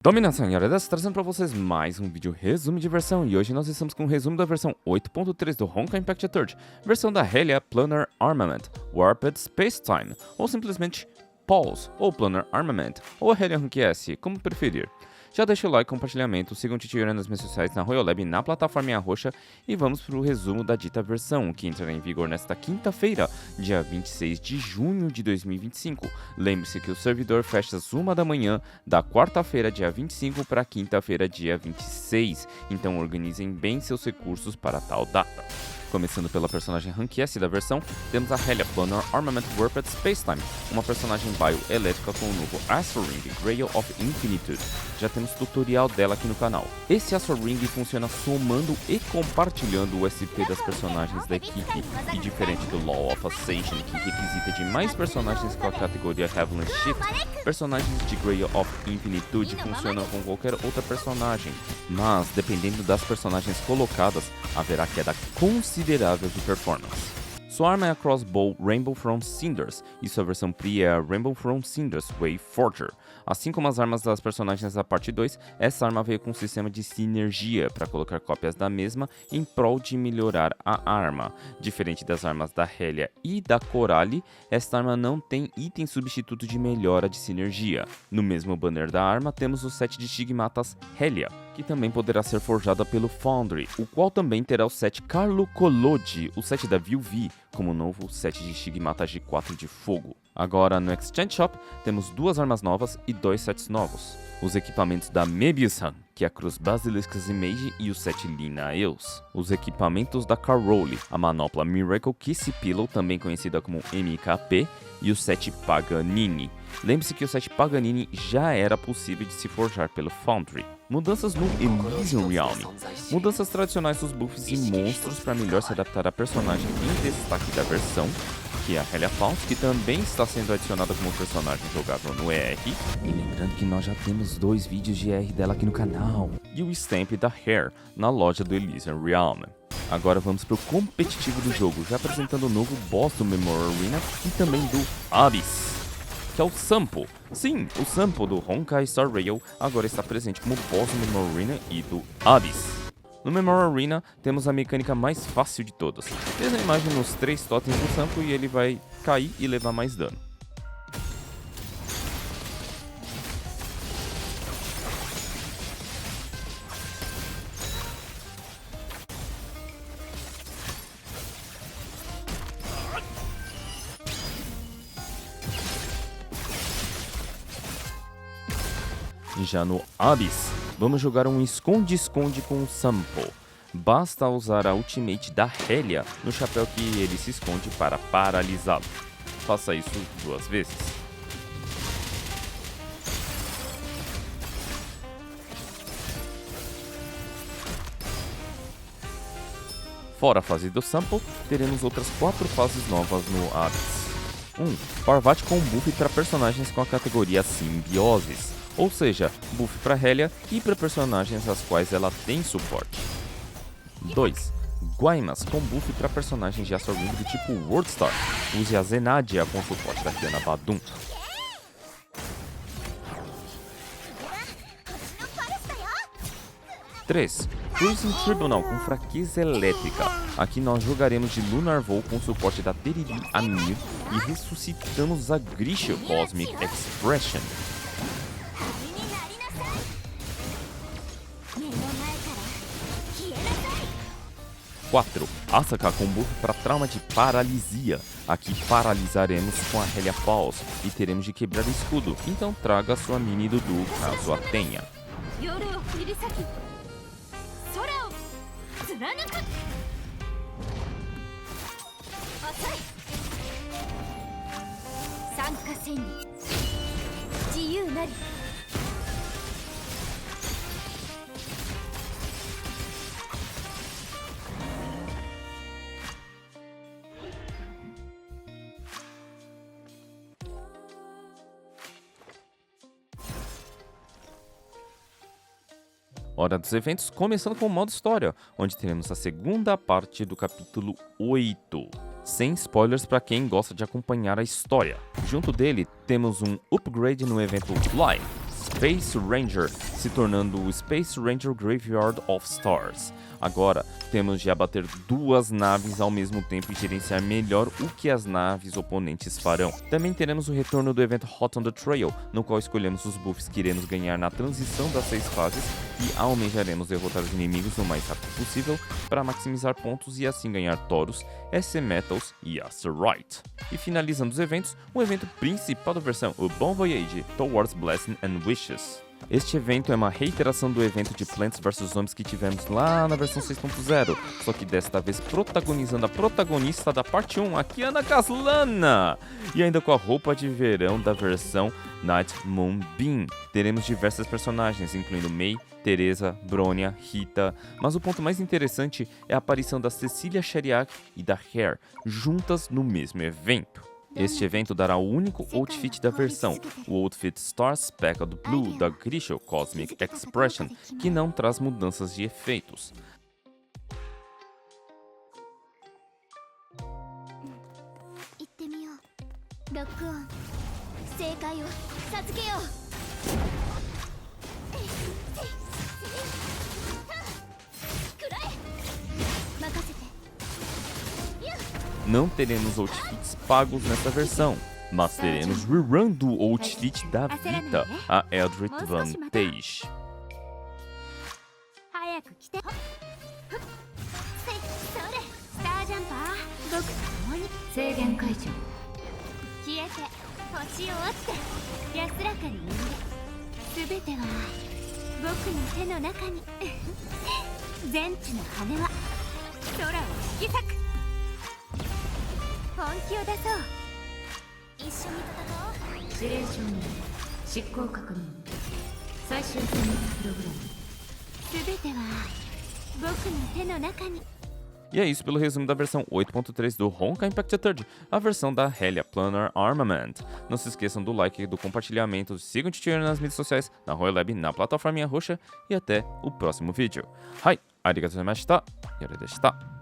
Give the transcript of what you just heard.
Dominação e hora dessa, trazendo para vocês mais um vídeo resumo de versão, e hoje nós estamos com um resumo da versão 8.3 do Honkai Impact Third, versão da Helia Planar Armament, Warped Spacetime, ou simplesmente Pulse, ou Planar Armament, ou a Helia Rank S, como preferir. Já deixa o like, compartilhamento, sigam o Titiorando nas minhas sociais na Royolab e na plataforma roxa, e vamos para o resumo da dita versão, que entrará em vigor nesta quinta-feira, dia 26 de junho de 2025. Lembre-se que o servidor fecha às 1 da manhã da quarta-feira, dia 25, para quinta-feira, dia 26, então organizem bem seus recursos para tal data. Começando pela personagem Rank S da versão, temos a Helia Planar Armament Warped Spacetime, uma personagem bioelétrica com o novo Astral Ring Grail of Infinitude. Já temos tutorial dela aqui no canal. Esse Astral Ring funciona somando e compartilhando o SP das personagens da equipe, e diferente do Law of Ascension, que requisita de mais personagens com a categoria Heavenly Shift, personagens de Grail of Infinitude funcionam com qualquer outra personagem, mas dependendo das personagens colocadas, haverá queda considerável de performance. Sua arma é a Crossbow Rainbow from Cinders, e sua versão Pri é a Rainbow from Cinders Wayforger. Assim como as armas das personagens da parte 2, essa arma veio com um sistema de sinergia para colocar cópias da mesma em prol de melhorar a arma. Diferente das armas da Helia e da Coralie, esta arma não tem item substituto de melhora de sinergia. No mesmo banner da arma temos o set de Stigmatas Helia, que também poderá ser forjada pelo Foundry, o qual também terá o set Carlo Collodi, o set da VUV, como novo set de Stigmatas G4 de fogo. Agora no Exchange Shop temos duas armas novas e dois sets novos. Os equipamentos da Mebius-Han, que é a Cruz Basiliscus Image e o set Lina Eus. Os equipamentos da Carole, a manopla Miracle Kiss Pillow, também conhecida como MKP, e o set Paganini. Lembre-se que o set Paganini já era possível de se forjar pelo Foundry. Mudanças no Elysian Realm. Mudanças tradicionais dos buffs e monstros para melhor se adaptar à personagem em destaque da versão, que é a Helia Faust, que também está sendo adicionada como personagem jogável no ER. E lembrando que nós já temos 2 vídeos de ER dela aqui no canal. E o Stamp da Hair, na loja do Elysian Realm. Agora vamos para o competitivo do jogo, já apresentando o novo boss do Memorial Arena e também do Abyss, que é o Sampo. Sim, o Sampo do Honkai Star Rail agora está presente como boss do Memorial Arena e do Abyss. No Memorial Arena temos a mecânica mais fácil de todas. Veja a imagem nos 3 totens do Sampo e ele vai cair e levar mais dano. Já no Abyss, vamos jogar um esconde-esconde com o Sampo. Basta usar a ultimate da Helia no chapéu que ele se esconde para paralisá-lo. Faça isso 2 vezes. Fora a fase do Sampo, teremos outras 4 fases novas no Abyss. 1. Parvati com buff para personagens com a categoria Simbioses, ou seja, buff para Helia e para personagens às quais ela tem suporte. 2. Guaymas com buff para personagens de Astral Ring do tipo Worldstar, use a Zenadia com suporte da Kiana Badum. 3. Cruising Tribunal com fraqueza elétrica. Aqui nós jogaremos de Lunar Vole com suporte da Terili Amir e ressuscitamos a Grisha Cosmic Expression. 4. Asaka com buff para trauma de paralisia. Aqui paralisaremos com a Helia Pulse e teremos de quebrar o escudo, então traga sua mini Dudu caso a tenha. 'Hora dos eventos, começando com o modo história, onde teremos a segunda parte do capítulo 8. Sem spoilers para quem gosta de acompanhar a história. Junto dele, temos um upgrade no evento Fly, Space Ranger, se tornando o Space Ranger Graveyard of Stars. Agora, temos de abater 2 naves ao mesmo tempo e gerenciar melhor o que as naves oponentes farão. Também teremos o retorno do evento Hot on the Trail, no qual escolhemos os buffs que iremos ganhar na transição das 6 fases e almejaremos derrotar os inimigos o mais rápido possível para maximizar pontos e assim ganhar Tauros, SC Metals e Asteroid. E finalizando os eventos, o evento principal da versão, o Bon Voyage Towards Blessing and Wishes. Este evento é uma reiteração do evento de Plants vs Zombies que tivemos lá na versão 6.0, só que desta vez protagonizando a protagonista da parte 1, a Kiana Caslana, e ainda com a roupa de verão da versão Night Moonbeam. Teremos diversas personagens, incluindo Mei, Teresa, Bronya, Rita, mas o ponto mais interessante é a aparição da Cecilia Sheriak e da Hair, juntas no mesmo evento. Este evento dará o único outfit da versão, o outfit Star Speckled Blue da Grisho Cosmic Expression, que não traz mudanças de efeitos. Não teremos outfits pagos nessa versão, mas teremos rerun do outfit da Vita, a Eldritch Vantage. 本気を出そう一緒に戦おう指令承認執行確認最終戦略プログラム全ては僕の手の中に E é isso pelo resumo da versão 8.3 do Honkai Impact Third, a versão da Helia Planar Armament. Não se esqueçam do like e do compartilhamento, sigam o Titiano nas mídias sociais, na Royalab, na plataforma roxa e até o próximo vídeo. Hai, arigatou gozaimashita, yore deshita.